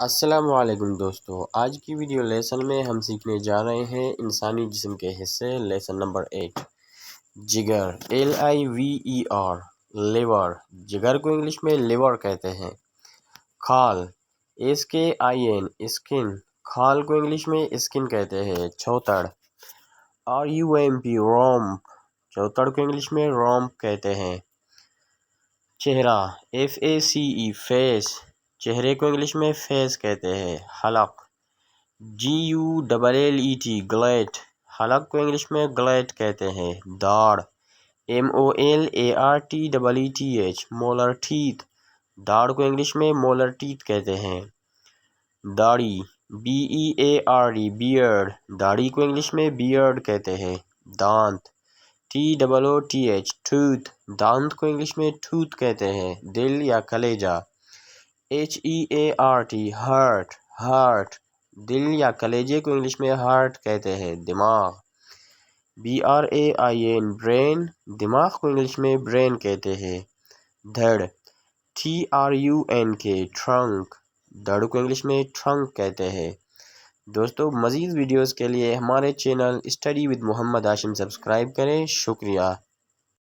السلام علیکم دوستو، آج کی ویڈیو لیسن میں ہم سیکھنے جا رہے ہیں انسانی جسم کے حصے۔ لیسن نمبر 8، جگر، LIVER، لیور، جگر کو انگلش میں لیور کہتے ہیں۔ کھال، SKIN، اسکن، کھال کو انگلش میں اسکن کہتے ہیں۔ چوتڑ، RUMP، رومپ، چوتڑ کو انگلش میں رومپ کہتے ہیں۔ چہرہ، FACE، فیس، چہرے کو انگلش میں فیس کہتے ہیں۔ حلق، GULLET، گلیٹ، حلق کو انگلش میں گلیٹ کہتے ہیں۔ داڑ، MOLARTEETH، مولر ٹیتھ، داڑ کو انگلش میں مولر ٹیتھ کہتے ہیں۔ داڑھی، BEARD، بیئرڈ، داڑھی کو انگلش میں بیئرڈ کہتے ہیں۔ دانت، TOOTH، ٹوتھ، دانت کو انگلش میں ٹوتھ کہتے ہیں۔ دل یا کلیجہ، HEART، ہارٹ، ہارٹ، دل یا کلیجے کو انگلش میں ہارٹ کہتے ہیں۔ دماغ، BRAIN، برین، دماغ کو انگلش میں برین کہتے ہیں۔ دھڑ، TRUNK، ٹرنک، دھڑ کو انگلش میں ٹرنک کہتے ہیں۔ دوستو، مزید ویڈیوز کے لیے ہمارے channel study with Muhammad Hashim subscribe کریں۔ شکریہ۔